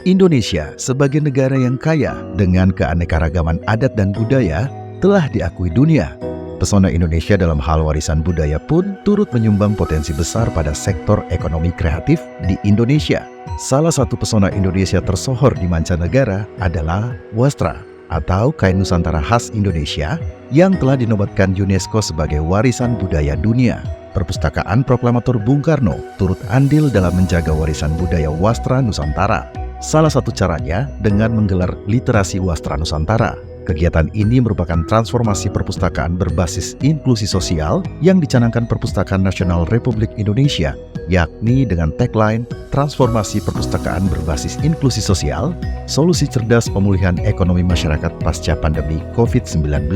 Indonesia sebagai negara yang kaya dengan keanekaragaman adat dan budaya telah diakui dunia. Pesona Indonesia dalam hal warisan budaya pun turut menyumbang potensi besar pada sektor ekonomi kreatif di Indonesia. Salah satu pesona Indonesia tersohor di mancanegara adalah wastra atau kain Nusantara khas Indonesia yang telah dinobatkan UNESCO sebagai warisan budaya dunia. Perpustakaan Proklamator Bung Karno turut andil dalam menjaga warisan budaya wastra Nusantara. Salah satu caranya dengan menggelar literasi wastra Nusantara. Kegiatan ini merupakan transformasi perpustakaan berbasis inklusi sosial yang dicanangkan Perpustakaan Nasional Republik Indonesia, yakni dengan tagline Transformasi Perpustakaan Berbasis Inklusi Sosial, Solusi Cerdas Pemulihan Ekonomi Masyarakat Pasca Pandemi COVID-19.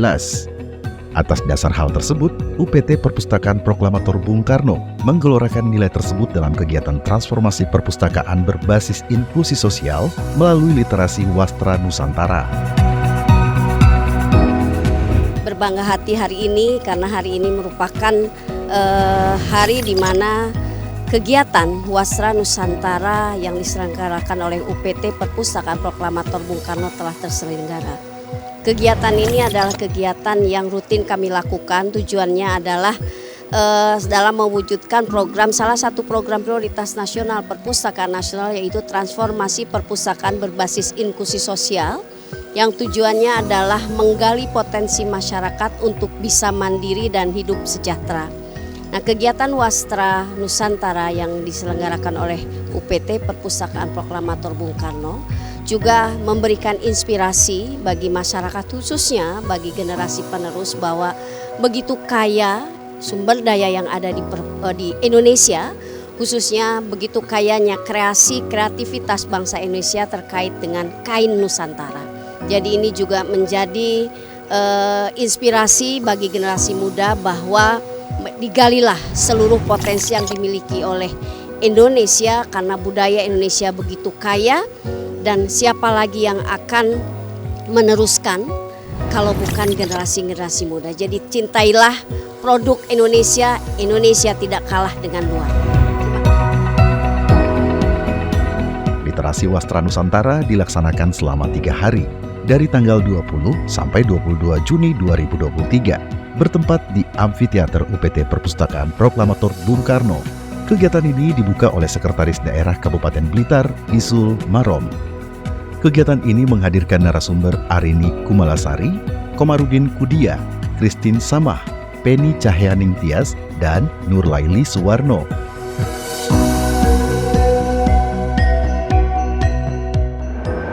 Atas dasar hal tersebut, UPT Perpustakaan Proklamator Bung Karno menggelorakan nilai tersebut dalam kegiatan transformasi perpustakaan berbasis inklusi sosial melalui literasi wastra Nusantara. Berbangga hati hari ini karena hari ini merupakan hari di mana kegiatan Wastra Nusantara yang diselenggarakan oleh UPT Perpustakaan Proklamator Bung Karno telah terselenggara. Kegiatan ini adalah kegiatan yang rutin kami lakukan. Tujuannya adalah dalam mewujudkan salah satu program prioritas nasional Perpustakaan Nasional, yaitu transformasi perpustakaan berbasis inklusi sosial, yang tujuannya adalah menggali potensi masyarakat untuk bisa mandiri dan hidup sejahtera. Nah, kegiatan Wastra Nusantara yang diselenggarakan oleh UPT Perpustakaan Proklamator Bung Karno juga memberikan inspirasi bagi masyarakat, khususnya bagi generasi penerus, bahwa begitu kaya sumber daya yang ada di Indonesia, khususnya begitu kayanya kreativitas bangsa Indonesia terkait dengan kain Nusantara. Jadi ini juga menjadi inspirasi bagi generasi muda bahwa digalilah seluruh potensi yang dimiliki oleh Indonesia, karena budaya Indonesia begitu kaya. Dan siapa lagi yang akan meneruskan kalau bukan generasi-generasi muda. Jadi cintailah produk Indonesia, Indonesia tidak kalah dengan luar. Literasi Wastra Nusantara dilaksanakan selama 3 hari, dari tanggal 20 sampai 22 Juni 2023, bertempat di Amfiteater UPT Perpustakaan Proklamator Bung Karno. Kegiatan ini dibuka oleh Sekretaris Daerah Kabupaten Blitar, Isul Marom. Kegiatan ini menghadirkan narasumber Arini Kumalasari, Komarudin Kudia, Christine Samah, Penny Cahyaning Tias, dan Nurlaili Suwarno.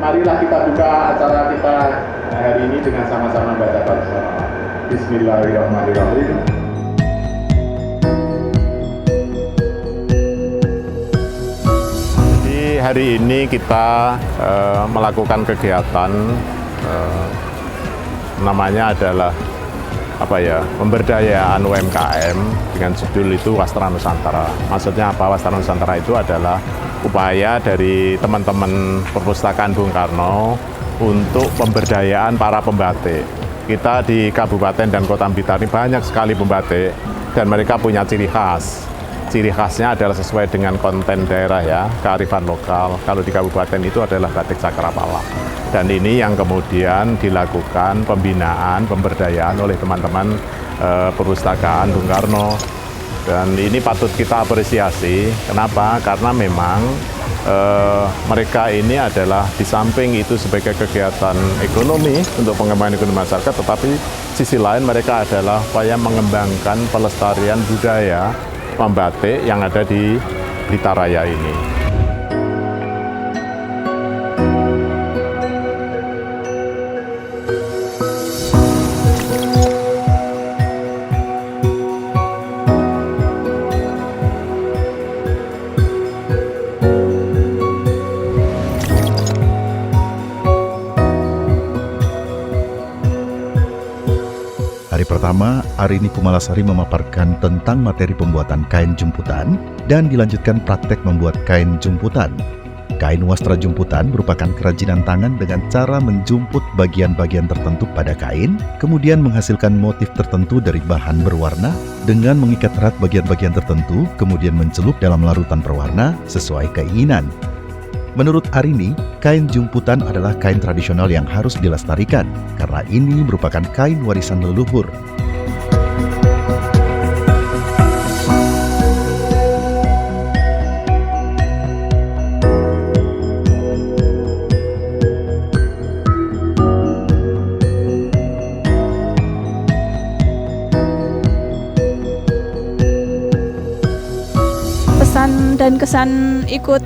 Marilah kita buka acara kita hari ini dengan sama-sama baca basmalah. Bismillahirrahmanirrahim. Hari ini kita melakukan kegiatan namanya adalah pemberdayaan UMKM dengan judul itu Wastra Nusantara. Maksudnya apa? Wastra Nusantara itu adalah upaya dari teman-teman Perpustakaan Bung Karno untuk pemberdayaan para pembatik. Kita di Kabupaten dan Kota Blitar ini banyak sekali pembatik dan mereka punya ciri khas. Ciri khasnya adalah sesuai dengan konten daerah ya, kearifan lokal. Kalau di kabupaten itu adalah batik Cakrawala. Dan ini yang kemudian dilakukan pembinaan, pemberdayaan oleh teman-teman Perpustakaan Bung Karno. Dan ini patut kita apresiasi. Kenapa? Karena memang mereka ini adalah di samping itu sebagai kegiatan ekonomi untuk pengembangan ekonomi masyarakat, tetapi sisi lain mereka adalah upaya mengembangkan pelestarian budaya membatik yang ada di Blitar Raya ini. Hari pertama, Arini Kumalasari memaparkan tentang materi pembuatan kain jemputan dan dilanjutkan praktek membuat kain jemputan. Kain wastra jemputan merupakan kerajinan tangan dengan cara menjumput bagian-bagian tertentu pada kain, kemudian menghasilkan motif tertentu dari bahan berwarna dengan mengikat erat bagian-bagian tertentu, kemudian mencelup dalam larutan berwarna sesuai keinginan. Menurut Arini, kain jumputan adalah kain tradisional yang harus dilestarikan karena ini merupakan kain warisan leluhur. Pesan dan kesan ikut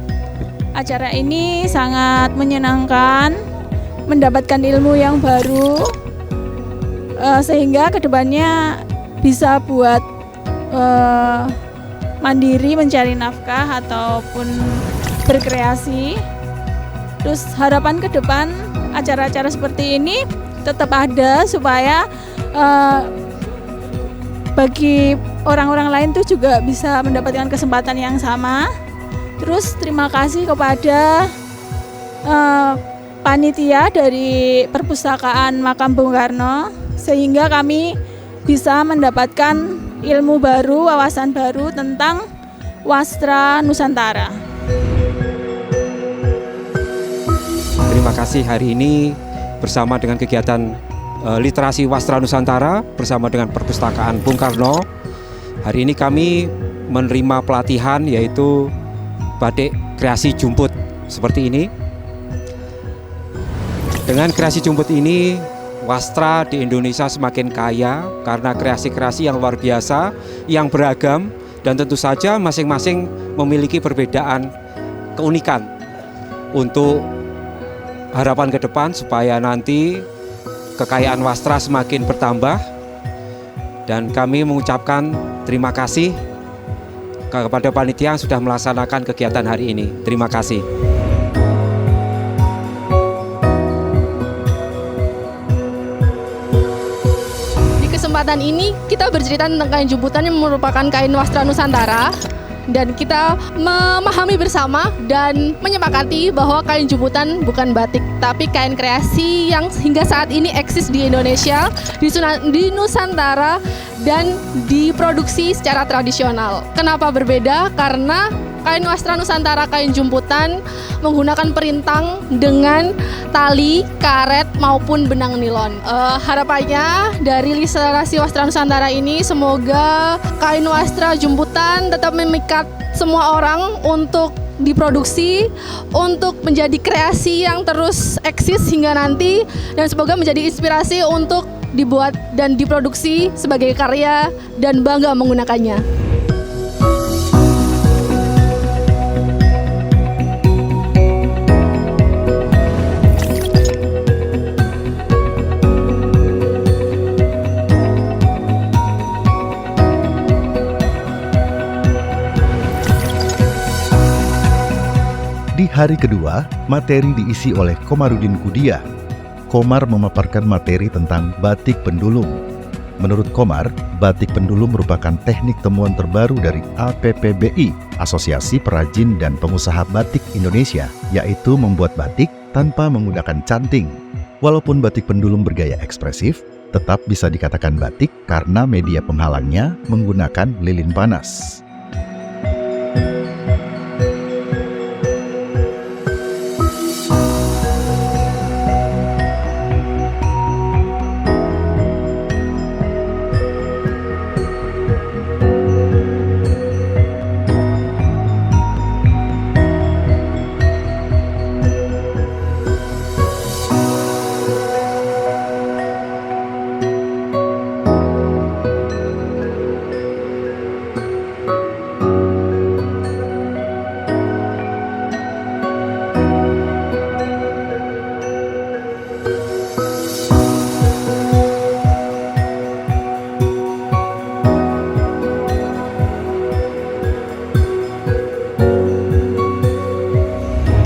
acara ini sangat menyenangkan, mendapatkan ilmu yang baru, sehingga kedepannya bisa buat mandiri mencari nafkah ataupun berkreasi. Terus harapan ke depan acara-acara seperti ini tetap ada supaya bagi orang-orang lain tuh juga bisa mendapatkan kesempatan yang sama. Terus terima kasih kepada panitia dari Perpustakaan Makam Bung Karno sehingga kami bisa mendapatkan ilmu baru, wawasan baru tentang Wastra Nusantara. Terima kasih hari ini bersama dengan kegiatan literasi Wastra Nusantara bersama dengan Perpustakaan Bung Karno. Hari ini kami menerima pelatihan yaitu batik kreasi jumput seperti ini. Dengan kreasi jumput ini, wastra di Indonesia semakin kaya karena kreasi-kreasi yang luar biasa, yang beragam, dan tentu saja masing-masing memiliki perbedaan keunikan. Untuk harapan ke depan supaya nanti kekayaan wastra semakin bertambah, dan kami mengucapkan terima kasih kepada panitia yang sudah melaksanakan kegiatan hari ini. Terima kasih. Di kesempatan ini kita bercerita tentang kain jumputan yang merupakan kain wastra Nusantara. Dan kita memahami bersama dan menyepakati bahwa kain jumputan bukan batik, tapi kain kreasi yang hingga saat ini eksis di Indonesia, di Nusantara, dan diproduksi secara tradisional. Kenapa berbeda? Karena kain wastra Nusantara, kain jumputan menggunakan perintang dengan tali, karet maupun benang nilon. Harapannya dari literasi wastra Nusantara ini semoga kain wastra jumputan tetap memikat semua orang untuk diproduksi, untuk menjadi kreasi yang terus eksis hingga nanti, dan semoga menjadi inspirasi untuk dibuat dan diproduksi sebagai karya dan bangga menggunakannya. Di hari kedua, materi diisi oleh Komarudin Kudiah. Komar memaparkan materi tentang batik pendulum. Menurut Komar, batik pendulum merupakan teknik temuan terbaru dari APPBI, Asosiasi Perajin dan Pengusaha Batik Indonesia, yaitu membuat batik tanpa menggunakan canting. Walaupun batik pendulum bergaya ekspresif, tetap bisa dikatakan batik karena media penghalangnya menggunakan lilin panas.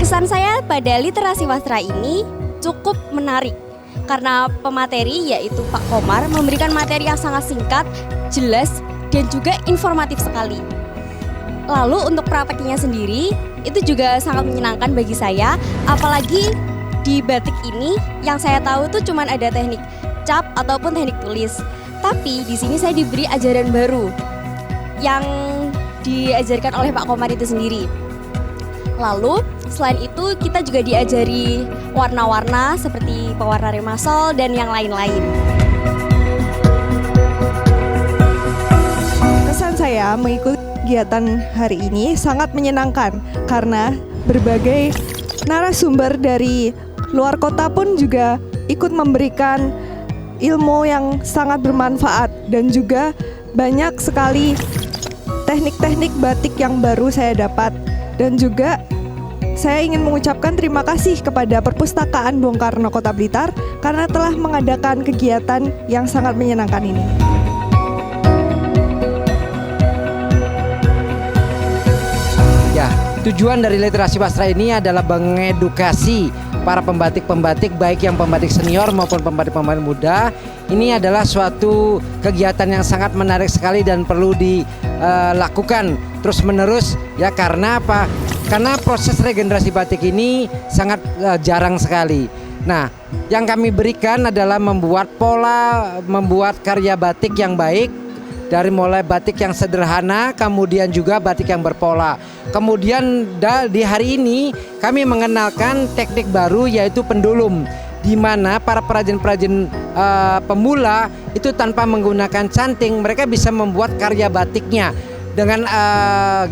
Kesan saya pada literasi wastra ini cukup menarik karena pemateri yaitu Pak Komar memberikan materi yang sangat singkat, jelas, dan juga informatif sekali. Lalu untuk prakteknya sendiri itu juga sangat menyenangkan bagi saya, apalagi di batik ini yang saya tahu tuh cuman ada teknik cap ataupun teknik tulis. Tapi di sini saya diberi ajaran baru yang diajarkan oleh Pak Komar itu sendiri. Lalu Selain itu kita juga diajari warna-warna seperti pewarna remasol dan yang lain-lain. Kesan saya mengikuti kegiatan hari ini sangat menyenangkan karena berbagai narasumber dari luar kota pun juga ikut memberikan ilmu yang sangat bermanfaat dan juga banyak sekali teknik-teknik batik yang baru saya dapat. Dan juga saya ingin mengucapkan terima kasih kepada Perpustakaan Bung Karno Kota Blitar karena telah mengadakan kegiatan yang sangat menyenangkan ini. Ya, tujuan dari literasi wastra ini adalah mengedukasi para pembatik-pembatik baik yang pembatik senior maupun pembatik-pembatik muda. Ini adalah suatu kegiatan yang sangat menarik sekali dan perlu dilakukan terus-menerus ya, karena apa? Karena proses regenerasi batik ini sangat jarang sekali. Nah, yang kami berikan adalah membuat pola, membuat karya batik yang baik, dari mulai batik yang sederhana, kemudian juga batik yang berpola. Kemudian di hari ini kami mengenalkan teknik baru yaitu pendulum, di mana para perajin-perajin pemula itu tanpa menggunakan canting mereka bisa membuat karya batiknya dengan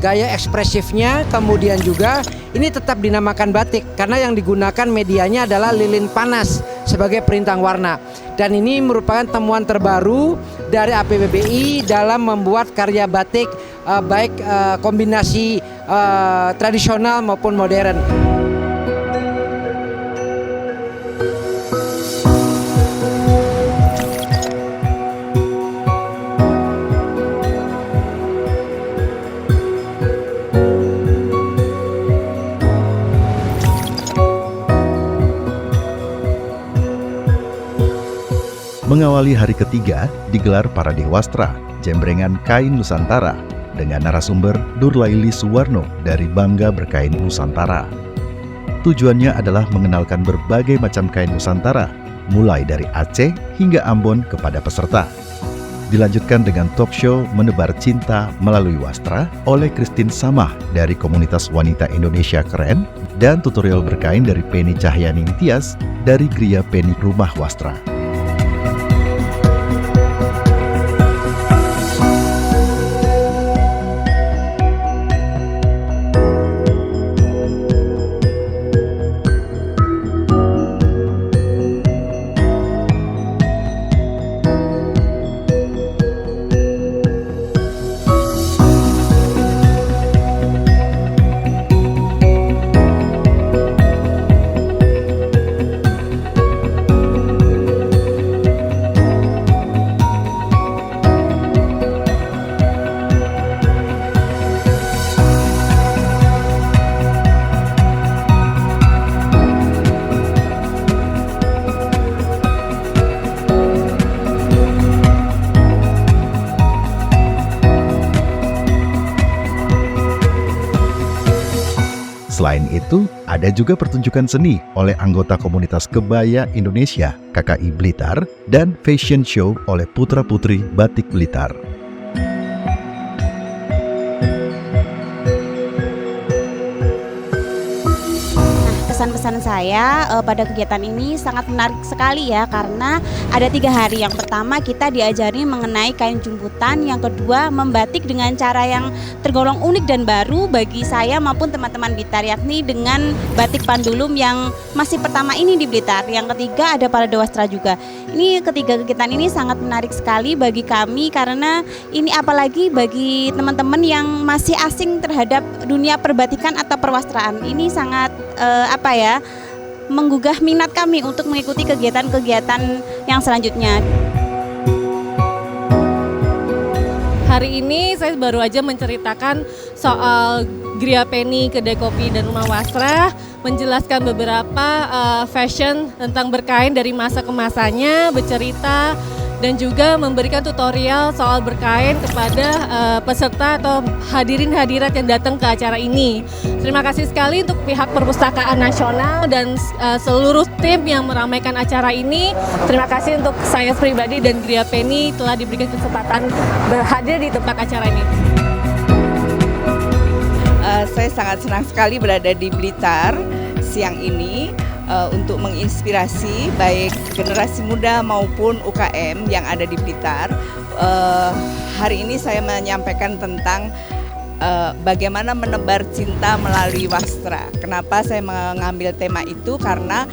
gaya ekspresifnya. Kemudian juga ini tetap dinamakan batik karena yang digunakan medianya adalah lilin panas sebagai perintang warna. Dan ini merupakan temuan terbaru dari APBBI dalam membuat karya batik baik kombinasi tradisional maupun modern. Mengawali hari ketiga digelar Parade Wastra, Jembrengan Kain Nusantara dengan narasumber Durlaili Suwarno dari Bangga Berkain Nusantara. Tujuannya adalah mengenalkan berbagai macam kain Nusantara, mulai dari Aceh hingga Ambon kepada peserta. Dilanjutkan dengan talk show Menebar Cinta Melalui Wastra oleh Christine Samah dari Komunitas Wanita Indonesia Keren dan tutorial berkain dari Penny Cahyani Tias dari Gria Penny Rumah Wastra. Selain itu, ada juga pertunjukan seni oleh anggota komunitas Kebaya Indonesia KKI Blitar dan fashion show oleh putra-putri batik Blitar. Pesan-pesan saya pada kegiatan ini sangat menarik sekali ya, karena ada 3 hari. Yang pertama kita diajari mengenai kain jumputan, yang kedua membatik dengan cara yang tergolong unik dan baru bagi saya maupun teman-teman Blitar, yakni dengan batik pandulum yang masih pertama ini di Blitar. Yang ketiga ada Parade Wastra juga. Ini ketiga kegiatan ini sangat menarik sekali bagi kami, karena ini apalagi bagi teman-teman yang masih asing terhadap dunia perbatikan atau perwastraan. Ini sangat menggugah minat kami untuk mengikuti kegiatan-kegiatan yang selanjutnya. Hari ini saya baru aja menceritakan soal Gria Penny, kedai kopi dan rumah wastra, menjelaskan beberapa fashion tentang berkain dari masa ke masanya, bercerita dan juga memberikan tutorial soal berkain kepada peserta atau hadirin hadirat yang datang ke acara ini. Terima kasih sekali untuk pihak Perpustakaan Nasional dan seluruh tim yang meramaikan acara ini. Terima kasih untuk saya pribadi dan Gria Penny telah diberikan kesempatan berhadir di tempat acara ini. saya sangat senang sekali berada di Blitar siang ini untuk menginspirasi baik generasi muda maupun UKM yang ada di Blitar. Hari ini saya menyampaikan tentang bagaimana menebar cinta melalui wastra. Kenapa saya mengambil tema itu? Karena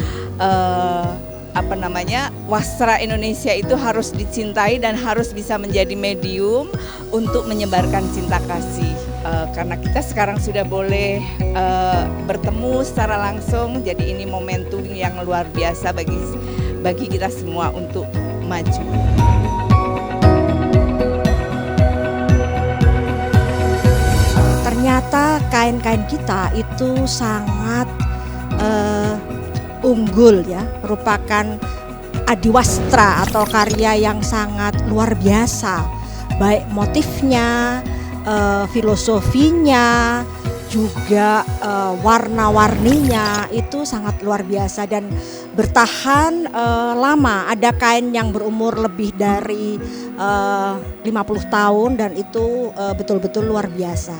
wastra Indonesia itu harus dicintai dan harus bisa menjadi medium untuk menyebarkan cinta kasih. Karena kita sekarang sudah boleh bertemu secara langsung, jadi ini momentum yang luar biasa bagi kita semua untuk maju. Ternyata kain-kain kita itu sangat unggul ya, merupakan adiwastra atau karya yang sangat luar biasa, baik motifnya, filosofinya, juga warna-warninya itu sangat luar biasa dan bertahan lama. Ada kain yang berumur lebih dari 50 tahun dan itu betul-betul luar biasa.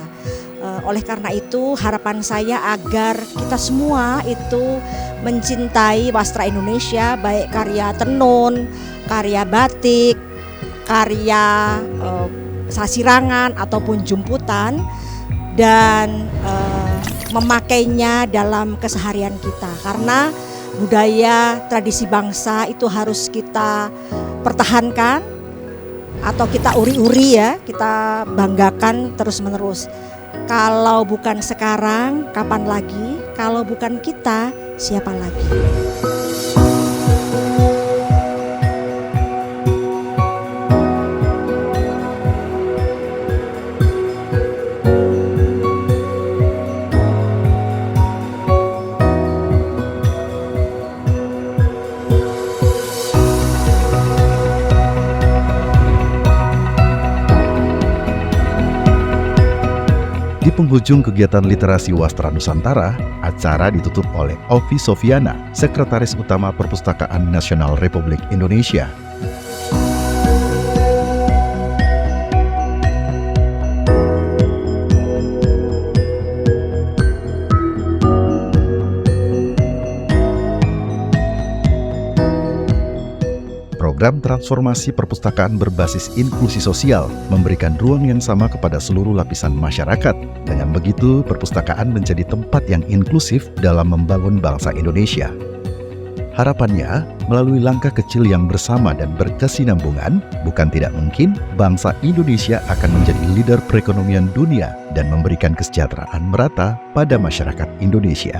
Oleh karena itu harapan saya agar kita semua itu mencintai wastra Indonesia, baik karya tenun, karya batik, karya sasirangan ataupun jumputan, dan memakainya dalam keseharian kita, karena budaya tradisi bangsa itu harus kita pertahankan atau kita uri-uri ya, kita banggakan terus-menerus. Kalau bukan sekarang, kapan lagi? Kalau bukan kita, siapa lagi? Di penghujung kegiatan literasi Wastra Nusantara, acara ditutup oleh Ovi Sofiana, Sekretaris Utama Perpustakaan Nasional Republik Indonesia. Program transformasi perpustakaan berbasis inklusi sosial memberikan ruang yang sama kepada seluruh lapisan masyarakat. Dengan begitu, perpustakaan menjadi tempat yang inklusif dalam membangun bangsa Indonesia. Harapannya, melalui langkah kecil yang bersama dan berkesinambungan, bukan tidak mungkin bangsa Indonesia akan menjadi leader perekonomian dunia dan memberikan kesejahteraan merata pada masyarakat Indonesia.